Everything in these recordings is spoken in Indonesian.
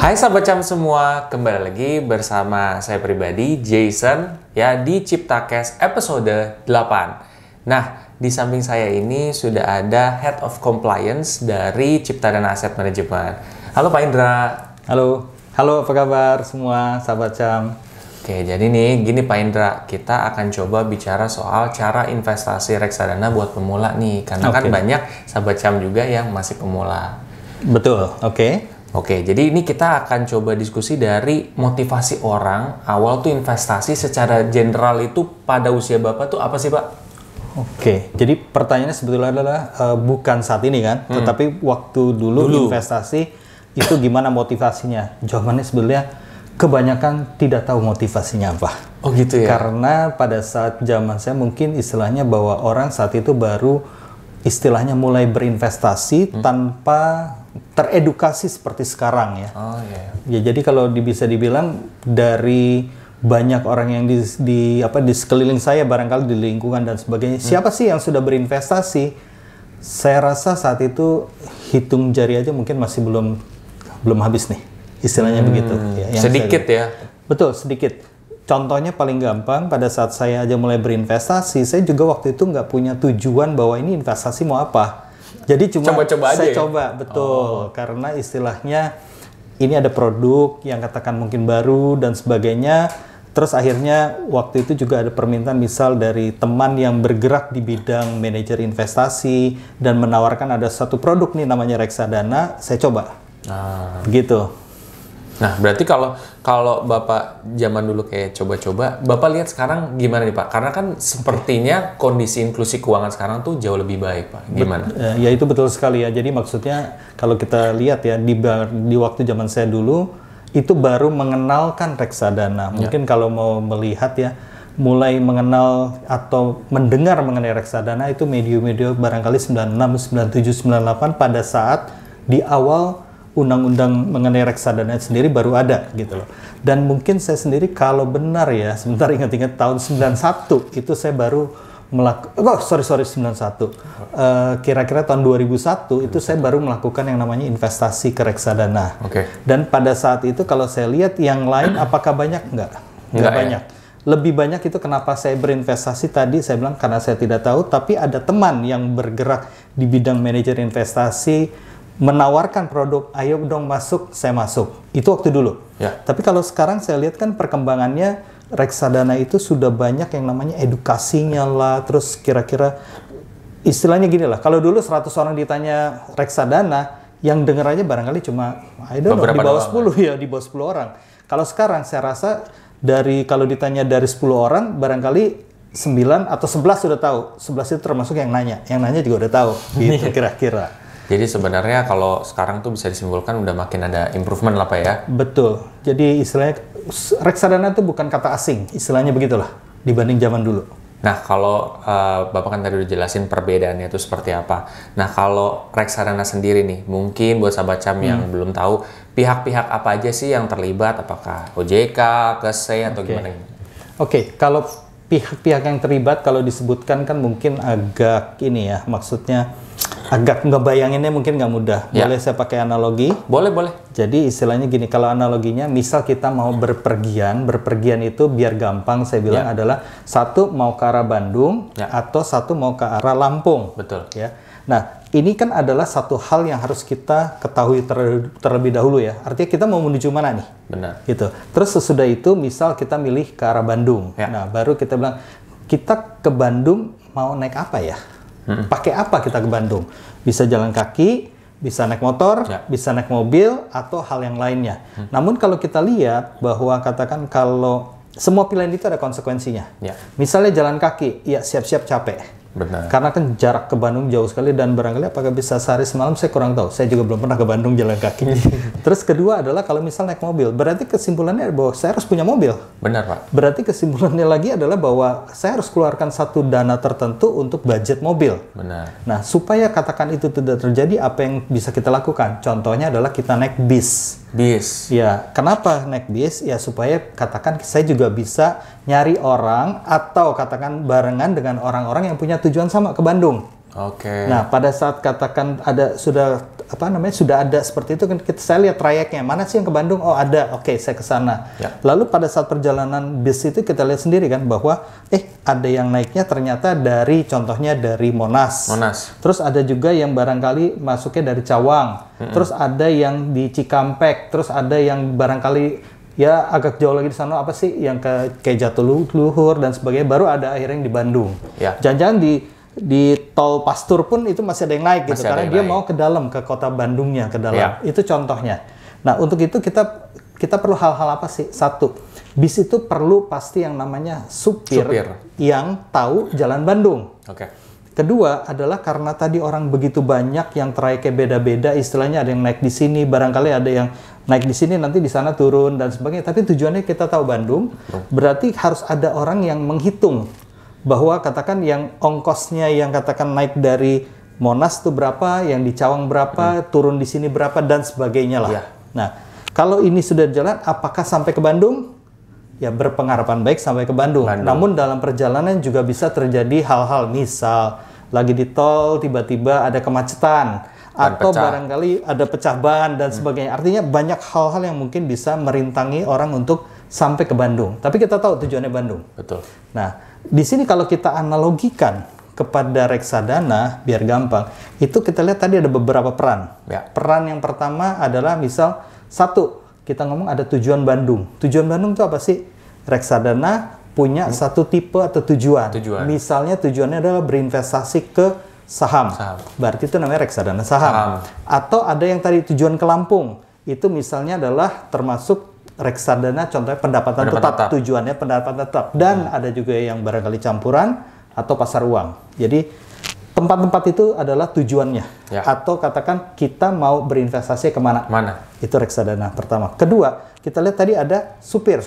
Hai sahabat Cam semua, kembali lagi bersama saya pribadi, Jason, ya di Ciptakes episode 8. Nah, di samping saya ini sudah ada Head of Compliance dari Ciptadana Asset Management. Halo Pak Indra. Halo, apa kabar semua sahabat Cam? Oke, jadi nih gini Pak Indra, kita akan coba bicara soal cara investasi reksadana buat pemula nih. Karena kan banyak sahabat Cam juga yang masih pemula. Betul, oke. Oke, jadi ini kita akan coba diskusi dari motivasi orang awal tuh investasi secara general itu pada usia Bapak tuh apa sih Pak? Oke, jadi pertanyaannya sebetulnya adalah bukan saat ini kan, tetapi waktu dulu investasi itu gimana motivasinya? Jawabannya sebetulnya kebanyakan tidak tahu motivasinya apa. Oh gitu ya? Karena pada saat zaman saya mungkin istilahnya bahwa orang saat itu baru istilahnya mulai berinvestasi tanpa teredukasi seperti sekarang ya. Oh iya. Ya jadi kalau bisa dibilang dari banyak orang yang di sekeliling saya barangkali di lingkungan dan sebagainya, siapa sih yang sudah berinvestasi? Saya rasa saat itu hitung jari aja mungkin masih belum habis nih. Istilahnya begitu ya. Sedikit ya. Betul, sedikit. Contohnya paling gampang pada saat saya aja mulai berinvestasi, saya juga waktu itu nggak punya tujuan bahwa ini investasi mau apa. Jadi cuma coba-coba saya aja coba, betul. Karena istilahnya ini ada produk yang katakan mungkin baru dan sebagainya. Terus akhirnya waktu itu juga ada permintaan misal dari teman yang bergerak di bidang manajer investasi dan menawarkan ada satu produk nih namanya reksadana, saya coba. Begitu. Nah, berarti kalau Bapak zaman dulu kayak coba-coba, Bapak lihat sekarang gimana nih Pak? Karena kan sepertinya kondisi inklusi keuangan sekarang tuh jauh lebih baik Pak. Gimana? Ya itu betul sekali ya. Jadi maksudnya kalau kita lihat ya di waktu zaman saya dulu itu baru mengenalkan reksadana. Mungkin kalau mau melihat ya, mulai mengenal atau mendengar mengenai reksadana itu media-media barangkali 96, 97, 98 pada saat di awal undang-undang mengenai reksadana sendiri baru ada gitu loh. Dan mungkin saya sendiri kalau benar ya, sebentar ingat-ingat tahun 91 itu saya baru sorry 91. Kira-kira tahun 2001 itu saya baru melakukan yang namanya investasi ke reksadana. Dan pada saat itu kalau saya lihat yang lain apakah banyak? Enggak banyak. Lebih banyak itu kenapa saya berinvestasi tadi saya bilang karena saya tidak tahu, tapi ada teman yang bergerak di bidang manajer investasi menawarkan produk, ayo dong masuk, saya masuk. Itu waktu dulu. Tapi kalau sekarang saya lihat kan perkembangannya reksadana itu sudah banyak yang namanya edukasinya lah, terus kira-kira istilahnya gini lah, kalau dulu 100 orang ditanya reksadana, yang denger aja barangkali cuma, di bawah 10 ya, di bawah 10 orang. Kalau sekarang saya rasa kalau ditanya dari 10 orang, barangkali 9 atau 11 sudah tahu. 11 itu termasuk yang nanya juga udah tahu, gitu kira-kira. Jadi sebenarnya kalau sekarang tuh bisa disimpulkan udah makin ada improvement lah Pak ya? Betul. Jadi istilahnya reksadana itu bukan kata asing, istilahnya begitulah dibanding zaman dulu. Nah kalau Bapak kan tadi udah jelasin perbedaannya itu seperti apa. Nah kalau reksadana sendiri nih, mungkin buat sahabat Cam yang belum tahu pihak-pihak apa aja sih yang terlibat, apakah OJK, KSE atau gimana? Oke, kalau pihak-pihak yang terlibat kalau disebutkan kan mungkin agak ini ya, maksudnya agak ngebayanginnya mungkin nggak mudah. Boleh saya pakai analogi? Boleh. Jadi istilahnya gini, kalau analoginya misal kita mau berpergian itu biar gampang saya bilang adalah satu mau ke arah Bandung atau satu mau ke arah Lampung. Betul. Ya. Nah, ini kan adalah satu hal yang harus kita ketahui terlebih dahulu ya. Artinya kita mau menuju mana nih? Benar. Gitu. Terus sesudah itu misal kita milih ke arah Bandung. Nah, baru kita bilang kita ke Bandung mau naik apa ya? Pakai apa kita ke Bandung? Bisa jalan kaki, bisa naik motor, bisa naik mobil, atau hal yang lainnya. Namun kalau kita lihat bahwa katakan kalau semua pilihan itu ada konsekuensinya. Misalnya jalan kaki, ya siap-siap capek. Benar. Karena kan jarak ke Bandung jauh sekali dan barangkali apakah bisa sehari semalam saya kurang tahu. Saya juga belum pernah ke Bandung jalan kaki. Terus kedua adalah kalau misal naik mobil, berarti kesimpulannya bahwa saya harus punya mobil. Benar Pak. Berarti kesimpulannya lagi adalah bahwa saya harus keluarkan satu dana tertentu untuk budget mobil. Benar. Nah, supaya katakan itu tidak terjadi, apa yang bisa kita lakukan? Contohnya adalah kita naik bis. Ya, kenapa naik bis? Ya supaya katakan saya juga bisa nyari orang atau katakan barengan dengan orang-orang yang punya tujuan sama ke Bandung. Oke. Nah, pada saat katakan sudah sudah ada seperti itu kan, saya lihat trayeknya mana sih yang ke Bandung, oh ada, oke, saya ke sana. Lalu pada saat perjalanan bis itu kita lihat sendiri kan bahwa ada yang naiknya ternyata contohnya dari Monas. Terus ada juga yang barangkali masuknya dari Cawang. Terus ada yang di Cikampek, terus ada yang barangkali ya agak jauh lagi di sana, apa sih yang ke Jatiluhur dan sebagainya, baru ada akhirnya yang di Bandung. Jangan-jangan di tol Pastur pun itu masih ada yang naik gitu, karena dia mau ke dalam, ke kota Bandungnya, ke dalam. Itu contohnya. Nah, untuk itu kita perlu hal-hal apa sih? Satu, bis itu perlu pasti yang namanya supir. Yang tahu jalan Bandung. Kedua adalah karena tadi orang begitu banyak yang trayeknya beda-beda, istilahnya ada yang naik di sini, barangkali ada yang naik di sini nanti di sana turun dan sebagainya. Tapi tujuannya kita tahu Bandung, berarti harus ada orang yang menghitung bahwa katakan yang ongkosnya yang katakan naik dari Monas itu berapa, yang di Cawang berapa, turun di sini berapa dan sebagainya lah. Nah, kalau ini sudah jalan, apakah sampai ke Bandung? Ya berpengharapan baik sampai ke Bandung. Namun dalam perjalanan juga bisa terjadi hal-hal, misal lagi di tol tiba-tiba ada kemacetan atau barangkali ada pecah ban dan sebagainya. Artinya banyak hal-hal yang mungkin bisa merintangi orang untuk sampai ke Bandung. Tapi kita tahu tujuannya Bandung. Nah, di sini kalau kita analogikan kepada reksadana, biar gampang, itu kita lihat tadi ada beberapa peran. Peran yang pertama adalah misal, satu, kita ngomong ada tujuan Bandung. Tujuan Bandung itu apa sih? Reksadana punya satu tipe atau tujuan. Misalnya tujuannya adalah berinvestasi ke saham. Berarti itu namanya reksadana saham. Atau ada yang tadi tujuan ke Lampung. Itu misalnya adalah termasuk reksadana, contohnya pendapatan tetap. Tujuannya pendapatan tetap. Dan ada juga yang barangkali campuran atau pasar uang. Jadi tempat-tempat itu adalah tujuannya. Atau katakan kita mau berinvestasi kemana. Itu reksadana pertama. Kedua, kita lihat tadi ada supir.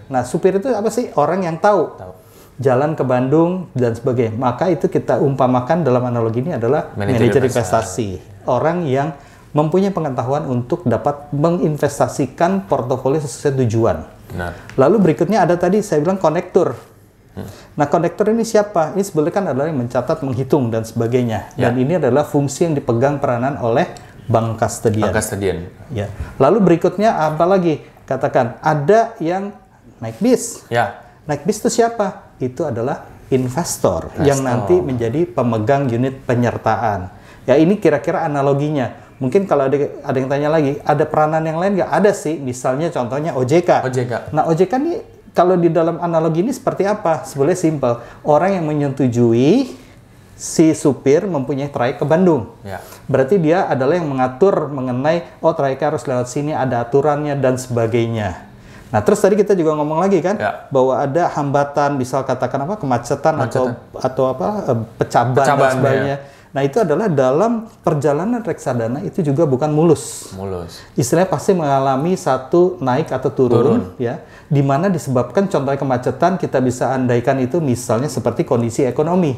Nah, supir itu apa sih? Orang yang tahu jalan ke Bandung dan sebagainya. Maka itu kita umpamakan dalam analogi ini adalah manajer investasi. Orang yang mempunyai pengetahuan untuk dapat menginvestasikan portofolio sesuai tujuan. Lalu berikutnya ada tadi saya bilang konektor. Nah, konektor ini siapa? Ini sebenarnya kan adalah yang mencatat, menghitung dan sebagainya. Dan ini adalah fungsi yang dipegang peranan oleh bank kastedian. Lalu berikutnya apa lagi? Katakan ada yang naik bis. Naik bis itu siapa? Itu adalah investor yang nanti menjadi pemegang unit penyertaan. Ya, ini kira-kira analoginya. Mungkin kalau ada yang tanya lagi, ada peranan yang lain nggak? Ada sih, misalnya contohnya OJK. Nah, OJK ini kalau di dalam analogi ini seperti apa? Sebenarnya simpel. Orang yang menyetujui si supir mempunyai trayek ke Bandung. Berarti dia adalah yang mengatur mengenai, trayeknya harus lewat sini, ada aturannya dan sebagainya. Nah, terus tadi kita juga ngomong lagi kan, bahwa ada hambatan, misal katakan kemacetan atau pecah ban dan sebagainya. Nah, itu adalah dalam perjalanan reksadana itu juga bukan mulus. Istilahnya pasti mengalami satu naik atau turun. Ya, di mana disebabkan contohnya kemacetan, kita bisa andaikan itu misalnya seperti kondisi ekonomi.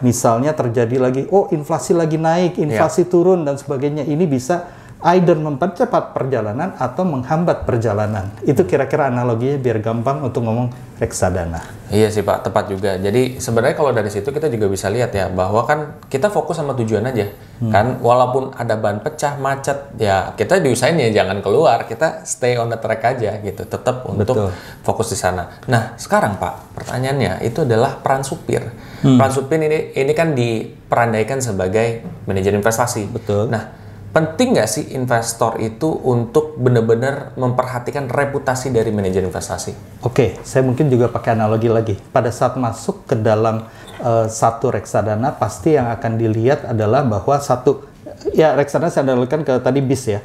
Misalnya terjadi lagi, inflasi lagi naik, inflasi turun dan sebagainya. Ini bisa either mempercepat perjalanan atau menghambat perjalanan. Itu kira-kira analoginya biar gampang untuk ngomong reksadana. Iya sih Pak, tepat juga. Jadi sebenarnya kalau dari situ kita juga bisa lihat ya, bahwa kan kita fokus sama tujuan aja. Kan walaupun ada ban pecah, macet, ya kita diusahain ya jangan keluar, kita stay on the track aja gitu. Tetap untuk fokus di sana. Nah, sekarang Pak, pertanyaannya itu adalah peran supir. Peran supir ini kan diperandaikan sebagai manajer investasi. Nah, penting nggak sih investor itu untuk benar-benar memperhatikan reputasi dari manajer investasi? Oke, saya mungkin juga pakai analogi lagi. Pada saat masuk ke dalam satu reksadana, pasti yang akan dilihat adalah bahwa reksadana saya analogikan ke tadi bis ya.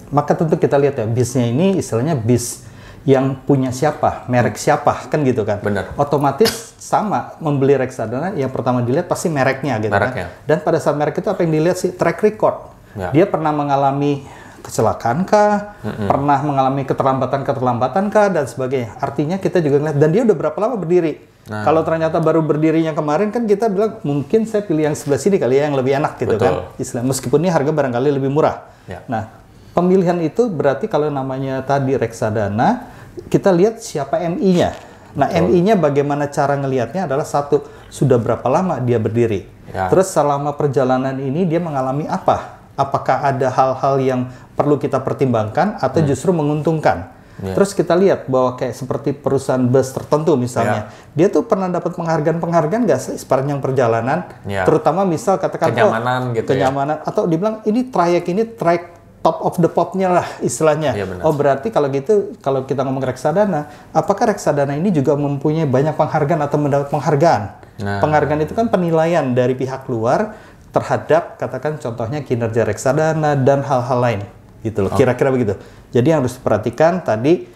Maka tentu kita lihat ya, bisnya ini istilahnya bis yang punya siapa, merek siapa, kan gitu kan. Otomatis sama, membeli reksadana, yang pertama dilihat pasti mereknya gitu kan. Dan pada saat merek itu apa yang dilihat sih? Track record. Dia pernah mengalami kecelakaan kah, pernah mengalami keterlambatan kah, dan sebagainya. Artinya kita juga ngeliat, dan dia udah berapa lama berdiri. Kalau ternyata baru berdirinya kemarin, kan kita bilang mungkin saya pilih yang sebelah sini kali ya, yang lebih enak gitu kan. Meskipun ini harga barangkali lebih murah. Nah, pemilihan itu berarti kalau namanya tadi reksadana, kita lihat siapa MI-nya. Nah, MI-nya bagaimana cara ngelihatnya adalah satu, sudah berapa lama dia berdiri. Terus selama perjalanan ini dia mengalami apa? apakah ada hal-hal yang perlu kita pertimbangkan atau justru menguntungkan. Terus kita lihat bahwa kayak seperti perusahaan bus tertentu misalnya, dia tuh pernah dapat penghargaan nggak sepanjang perjalanan, terutama misal katakan kenyamanan gitu kenyamanan, atau dibilang ini trayek top of the popnya lah istilahnya. Oh berarti kalau gitu, kalau kita ngomong reksadana, apakah reksadana ini juga mempunyai banyak penghargaan atau mendapat penghargaan? Penghargaan itu kan penilaian dari pihak luar terhadap katakan contohnya kinerja reksadana dan hal-hal lain gitu loh. Kira-kira begitu. Jadi yang harus diperhatikan tadi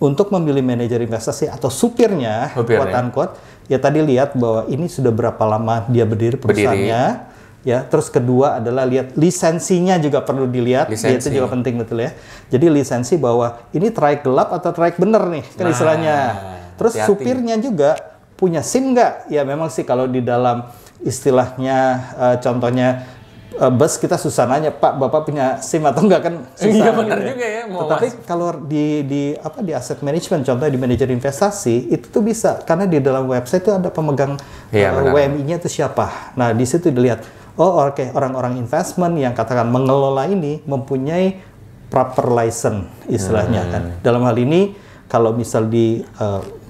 untuk memilih manajer investasi atau supirnya, quote unquote, ya tadi lihat bahwa ini sudah berapa lama dia berdiri perusahaannya, ya. Terus kedua adalah lihat lisensinya juga perlu dilihat, itu juga penting betul ya. Jadi lisensi bahwa ini trayek gelap atau trayek bener nih, kan istilahnya. Terus supirnya juga punya SIM nggak? Ya memang sih kalau di dalam istilahnya contohnya bus kita susah nanya, Pak, Bapak punya SIM atau enggak, kan susah. Iya benar juga ya. Tetapi kalau di asset management, contohnya di manajer investasi, itu tuh bisa karena di dalam website itu ada pemegang WMI-nya itu siapa. Nah, di situ dilihat, orang-orang investment yang katakan mengelola ini mempunyai proper license istilahnya kan. Dalam hal ini kalau misal di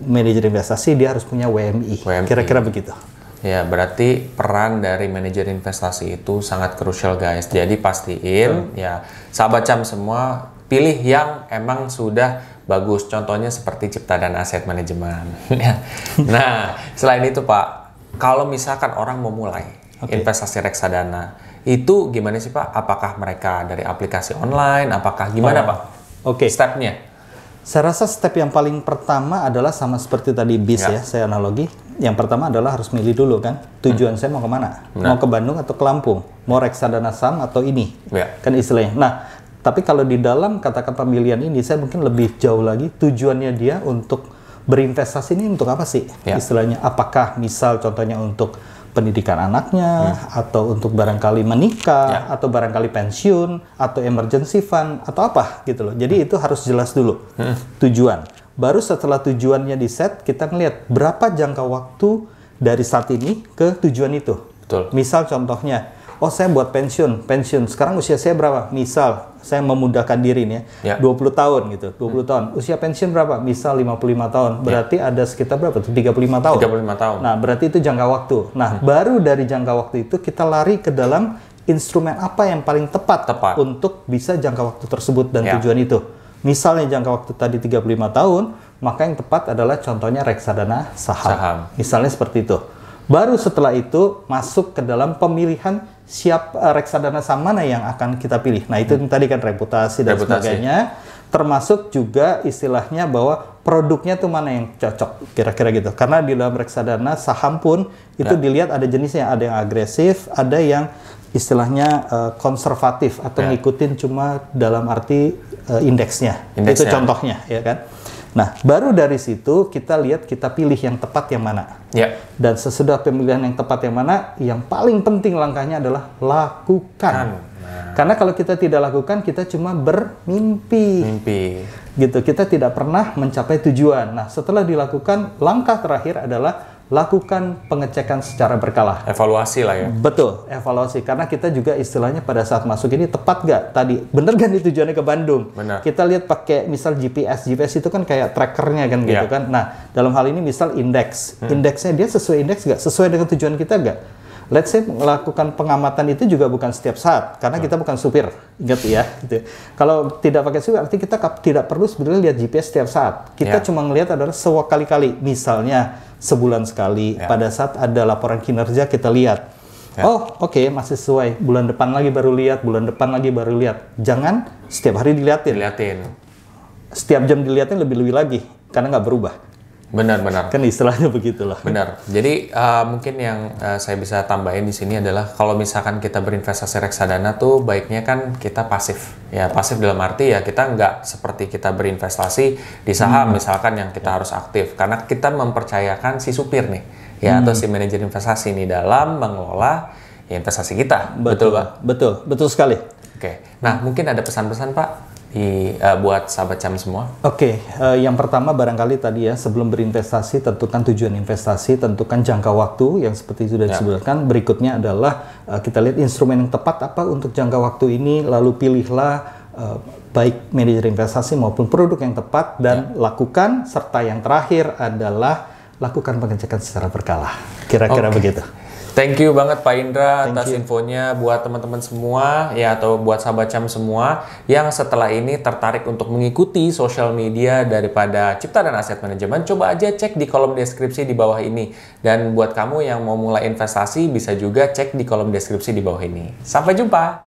manajer investasi dia harus punya WMI. Kira-kira begitu. Ya, berarti peran dari manajer investasi itu sangat krusial guys. Jadi pastiin ya sahabat CAM semua pilih yang emang sudah bagus. Contohnya seperti Ciptadana Asset Management. Nah, selain itu Pak, kalau misalkan orang mau mulai investasi reksadana, itu gimana sih Pak? Apakah mereka dari aplikasi online? Apakah gimana Pak? Stepnya? Saya rasa step yang paling pertama adalah sama seperti tadi bis ya, saya analogi. Yang pertama adalah harus milih dulu kan, tujuan saya mau kemana? Mau ke Bandung atau ke Lampung? Mau reksadana saham atau ini? Kan istilahnya. Nah, tapi kalau di dalam katakan pemilihan ini, saya mungkin lebih jauh lagi, tujuannya dia untuk berinvestasi ini untuk apa sih? Istilahnya, apakah misal contohnya untuk pendidikan anaknya, atau untuk barangkali menikah, atau barangkali pensiun, atau emergency fund, atau apa gitu loh. Jadi itu harus jelas dulu tujuan. Baru setelah tujuannya di set, kita ngelihat berapa jangka waktu dari saat ini ke tujuan itu. Misal contohnya, saya buat pensiun. Sekarang usia saya berapa? Misal, saya memudahkan diri nih ya, 20 tahun gitu, 20 tahun. Usia pensiun berapa? Misal 55 tahun. Berarti ada sekitar berapa tuh? 35 tahun. 35 tahun. Nah, berarti itu jangka waktu. Nah, baru dari jangka waktu itu kita lari ke dalam instrumen apa yang paling tepat. Untuk bisa jangka waktu tersebut dan tujuan itu. Misalnya jangka waktu tadi 35 tahun, maka yang tepat adalah contohnya reksadana saham. Misalnya seperti itu. Baru setelah itu masuk ke dalam pemilihan reksadana saham mana yang akan kita pilih. Nah itu tadi kan reputasi dan sebagainya. Termasuk juga istilahnya bahwa produknya tuh mana yang cocok, kira-kira gitu. Karena di dalam reksadana saham pun itu dilihat ada jenisnya, ada yang agresif, ada yang istilahnya konservatif atau ngikutin cuma dalam arti indeksnya. Itu contohnya ya kan. Nah, baru dari situ kita lihat, kita pilih yang tepat yang mana. Dan sesudah pemilihan yang tepat yang mana, yang paling penting langkahnya adalah lakukan. Karena kalau kita tidak lakukan, kita cuma bermimpi. Gitu, kita tidak pernah mencapai tujuan. Nah, setelah dilakukan, langkah terakhir adalah lakukan pengecekan secara berkala. Evaluasi lah ya. Betul, evaluasi. Karena kita juga istilahnya pada saat masuk ini tepat nggak tadi? Bener nggak nih tujuannya ke Bandung? Kita lihat pakai misal GPS. GPS itu kan kayak trackernya kan gitu kan. Nah, dalam hal ini misal indeks. Indeksnya dia sesuai indeks nggak? Sesuai dengan tujuan kita nggak? Let's say melakukan pengamatan itu juga bukan setiap saat, karena kita bukan supir, ingat ya. Gitu. Kalau tidak pakai supir, artinya kita tidak perlu sebenarnya lihat GPS setiap saat. Kita cuma ngelihat adalah sewakali-kali, misalnya sebulan sekali, pada saat ada laporan kinerja kita lihat. Oke, masih sesuai. Bulan depan lagi baru lihat, bulan depan lagi baru lihat. Jangan setiap hari dilihatin. Setiap jam dilihatin lebih-lebih lagi, karena nggak berubah. Benar. Kan istilahnya begitulah. Benar. Jadi mungkin yang saya bisa tambahin di sini adalah kalau misalkan kita berinvestasi reksadana tuh baiknya kan kita pasif. Ya pasif dalam arti ya kita nggak seperti kita berinvestasi di saham misalkan yang kita harus aktif. Karena kita mempercayakan si supir nih ya atau si manajer investasi nih dalam mengelola investasi kita. Betul Pak? Betul sekali. Oke. Nah mungkin ada pesan-pesan Pak buat sahabat CAM semua? Oke, yang pertama barangkali tadi ya, sebelum berinvestasi tentukan tujuan investasi, tentukan jangka waktu yang seperti sudah disebutkan. Berikutnya adalah kita lihat instrumen yang tepat apa untuk jangka waktu ini, lalu pilihlah baik manajer investasi maupun produk yang tepat dan lakukan, serta yang terakhir adalah lakukan pengecekan secara berkala. Kira-kira begitu. Thank you banget Pak Indra atas infonya buat teman-teman semua ya, atau buat sahabat CAM semua yang setelah ini tertarik untuk mengikuti sosial media daripada Cipta dan Aset Manajemen. Coba aja cek di kolom deskripsi di bawah ini. Dan buat kamu yang mau mulai investasi bisa juga cek di kolom deskripsi di bawah ini. Sampai jumpa!